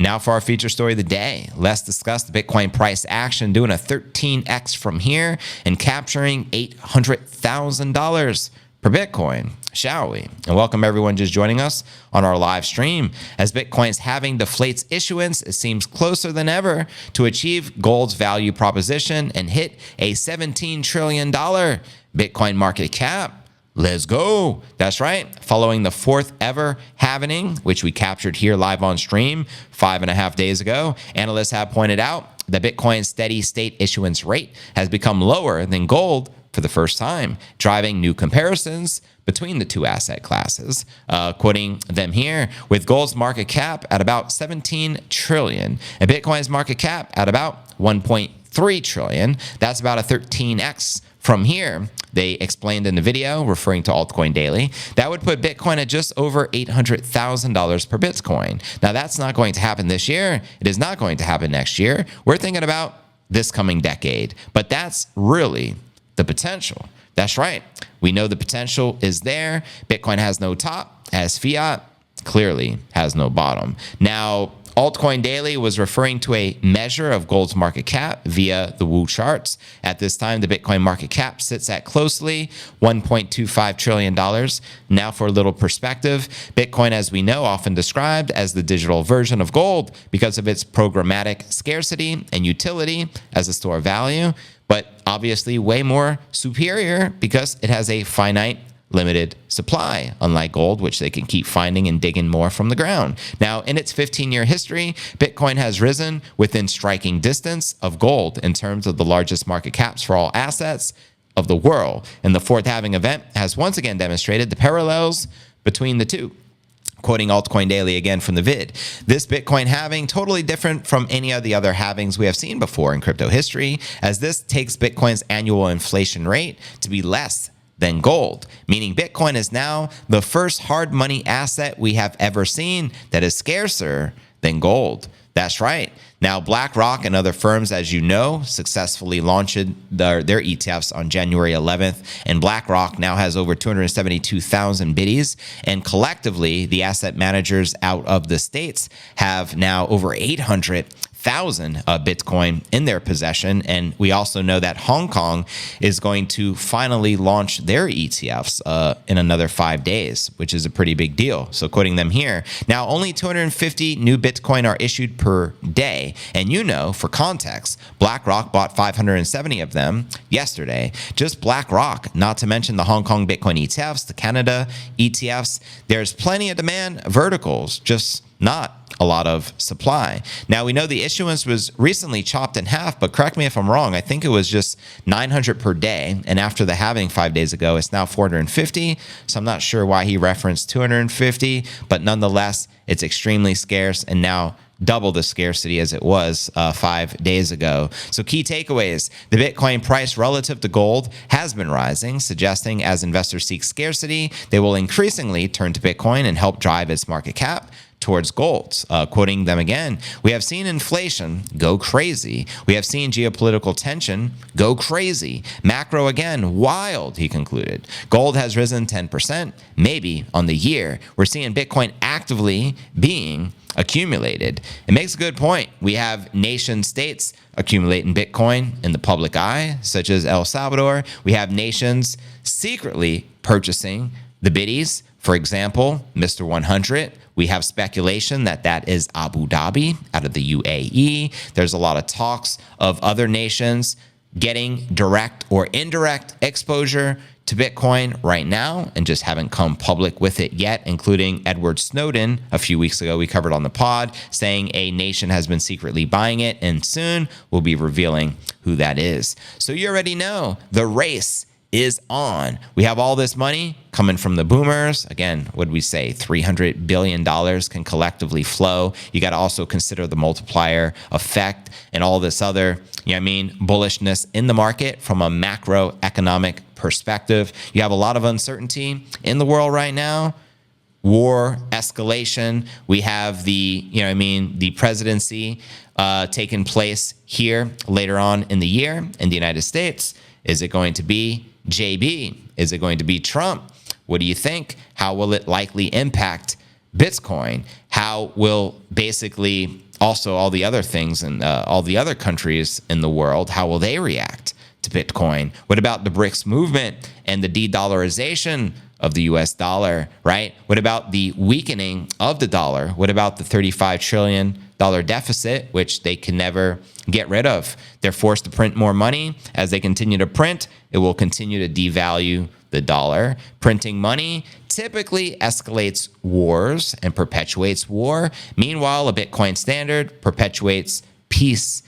Now for our feature story of the day. Let's discuss the Bitcoin price action doing a 13x from here and capturing $800,000 per Bitcoin, shall we? And welcome everyone just joining us on our live stream. As Bitcoin's halving deflates issuance, it seems closer than ever to achieve gold's value proposition and hit a $17 trillion Bitcoin market cap. Let's go. That's right. Following the fourth ever halving, which we captured here live on stream 5.5 days ago, analysts have pointed out that Bitcoin's steady state issuance rate has become lower than gold for the first time, driving new comparisons between the two asset classes. Quoting them here, with gold's market cap at about 17 trillion and Bitcoin's market cap at about 1.3 trillion, that's about a 13x from here. They explained in the video, referring to Altcoin Daily, that would put Bitcoin at just over $800,000 per Bitcoin. Now, that's not going to happen this year. It is not going to happen next year. We're thinking about this coming decade. But that's really the potential. That's right. We know the potential is there. Bitcoin has no top, as fiat clearly has no bottom. Now, Altcoin Daily was referring to a measure of gold's market cap via the Wu charts. At this time, the Bitcoin market cap sits at closely $1.25 trillion. Now for a little perspective, Bitcoin, as we know, often described as the digital version of gold because of its programmatic scarcity and utility as a store of value, but obviously way more superior because it has a finite limited supply, unlike gold, which they can keep finding and digging more from the ground. Now, in its 15-year history, Bitcoin has risen within striking distance of gold in terms of the largest market caps for all assets of the world. And the fourth halving event has once again demonstrated the parallels between the two. Quoting Altcoin Daily again from the vid, this Bitcoin halving totally different from any of the other halvings we have seen before in crypto history, as this takes Bitcoin's annual inflation rate to be less than gold, meaning Bitcoin is now the first hard money asset we have ever seen that is scarcer than gold. That's right. Now, BlackRock and other firms, as you know, successfully launched their ETFs on January 11th, and BlackRock now has over 272,000 biddies, and collectively, the asset managers out of the States have now over 800,000 Bitcoin in their possession. And we also know that Hong Kong is going to finally launch their ETFs in another 5 days, which is a pretty big deal. So quoting them here, now only 250 new Bitcoin are issued per day. And you know, for context, BlackRock bought 570 of them yesterday. Just BlackRock, not to mention the Hong Kong Bitcoin ETFs, the Canada ETFs. There's plenty of demand verticals, just not a lot of supply. Now, we know the issuance was recently chopped in half, but correct me if I'm wrong, I think it was just 900 per day. And after the halving 5 days ago, it's now 450. So I'm not sure why he referenced 250, but nonetheless, it's extremely scarce and now double the scarcity as it was 5 days ago. So key takeaways, the Bitcoin price relative to gold has been rising, suggesting as investors seek scarcity, they will increasingly turn to Bitcoin and help drive its market cap towards gold. Quoting them again, we have seen inflation go crazy. We have seen geopolitical tension go crazy. Macro again, wild, he concluded. Gold has risen 10%, maybe on the year. We're seeing Bitcoin actively being accumulated. It makes a good point. We have nation states accumulating Bitcoin in the public eye, such as El Salvador. We have nations secretly purchasing the biddies. For example, Mr. 100, we have speculation that that is Abu Dhabi out of the UAE. There's a lot of talks of other nations getting direct or indirect exposure to Bitcoin right now and just haven't come public with it yet, including Edward Snowden a few weeks ago we covered on the pod saying a nation has been secretly buying it, and soon we'll be revealing who that is. So you already know the race is on. We have all this money coming from the boomers. Again, what did we say? $300 billion can collectively flow. You got to also consider the multiplier effect and all this other, bullishness in the market from a macroeconomic perspective. You have a lot of uncertainty in the world right now. War, escalation. We have the presidency taking place here later on in the year in the United States. Is it going to be JB? Is it going to be Trump? What do you think? How will it likely impact Bitcoin? How will basically also all the other things and all the other countries in the world, how will they react to Bitcoin? What about the BRICS movement and the de-dollarization of the US dollar, right? What about the weakening of the dollar? What about the $35 trillion deficit, which they can never get rid of? They're forced to print more money. As they continue to print, it will continue to devalue the dollar. Printing money typically escalates wars and perpetuates war. Meanwhile, a Bitcoin standard perpetuates peace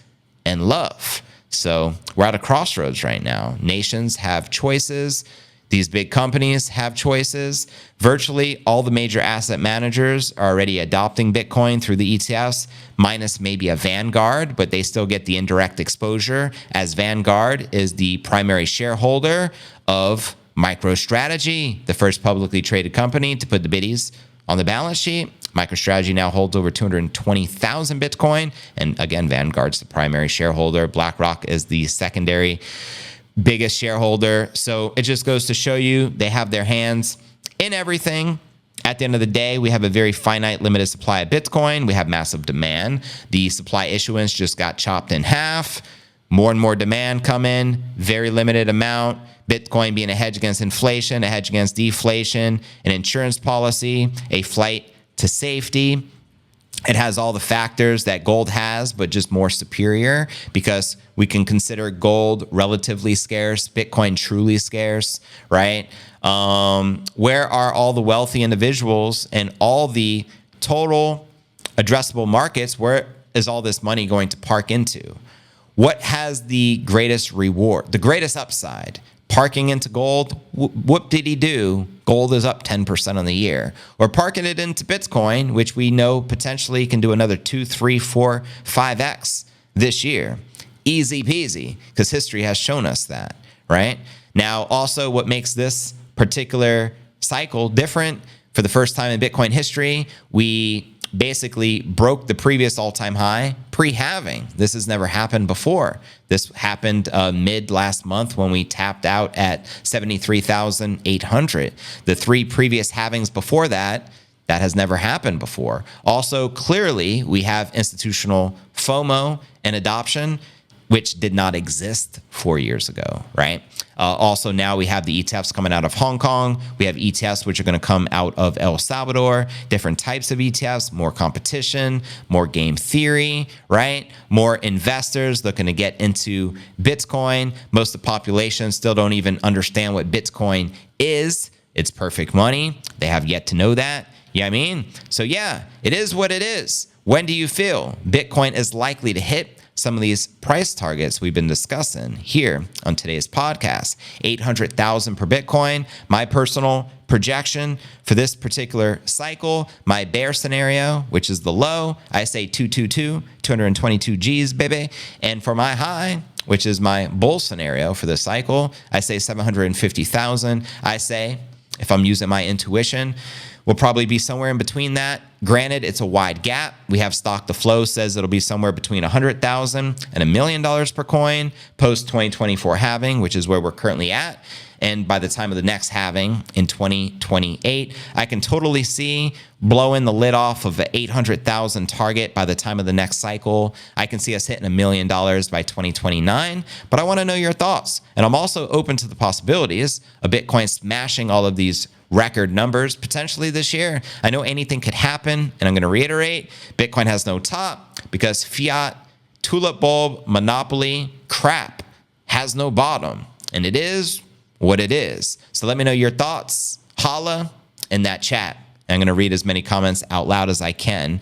and love. So we're at a crossroads right now. Nations have choices. These big companies have choices. Virtually all the major asset managers are already adopting Bitcoin through the ETFs, minus maybe a Vanguard, but they still get the indirect exposure, as Vanguard is the primary shareholder of MicroStrategy, the first publicly traded company to put the biddies on the balance sheet. MicroStrategy now holds over 220,000 Bitcoin. And again, Vanguard's the primary shareholder. BlackRock is the secondary biggest shareholder. So it just goes to show you they have their hands in everything. At the end of the day, we have a very finite, limited supply of Bitcoin. We have massive demand. The supply issuance just got chopped in half. More and more demand come in, very limited amount. Bitcoin being a hedge against inflation, a hedge against deflation, an insurance policy, a flight to safety. It has all the factors that gold has, but just more superior, because we can consider gold relatively scarce, Bitcoin truly scarce, right? Where are all the wealthy individuals and all the total addressable markets? Where is all this money going to park into? What has the greatest reward, the greatest upside? Parking into gold, what did he do? Gold is up 10% on the year. Or parking it into Bitcoin, which we know potentially can do another 2, 3, 4, 5x this year. Easy peasy, because history has shown us that, right? Now, also what makes this particular cycle different, for the first time in Bitcoin history, we basically broke the previous all-time high pre-halving. This has never happened before. This happened mid last month when we tapped out at 73,800. The 3 previous halvings before that, that has never happened before. Also, clearly, we have institutional FOMO and adoption, which did not exist 4 years ago, right? Also, now we have the ETFs coming out of Hong Kong. We have ETFs which are going to come out of El Salvador, different types of ETFs, more competition, more game theory, right? More investors looking to get into Bitcoin. Most of the population still don't even understand what Bitcoin is. It's perfect money. They have yet to know that. You know what I mean? So yeah, it is what it is. When do you feel Bitcoin is likely to hit some of these price targets we've been discussing here on today's podcast? 800,000 per Bitcoin. My personal projection for this particular cycle, my bear scenario, which is the low, I say 222 G's, baby. And for my high, which is my bull scenario for this cycle, I say 750,000. I say, if I'm using my intuition, we'll probably be somewhere in between that. Granted, it's a wide gap. We have Stock to Flow says it'll be somewhere between 100,000 and $1 million per coin post 2024 halving, which is where we're currently at. And by the time of the next halving in 2028, I can totally see blowing the lid off of the 800,000 target by the time of the next cycle. I can see us hitting $1 million by 2029. But I want to know your thoughts. And I'm also open to the possibilities of Bitcoin smashing all of these record numbers potentially this year. I know anything could happen, and I'm going to reiterate, Bitcoin has no top because fiat, tulip bulb, monopoly, crap has no bottom. And it is what it is. So let me know your thoughts. Holla in that chat. I'm going to read as many comments out loud as I can.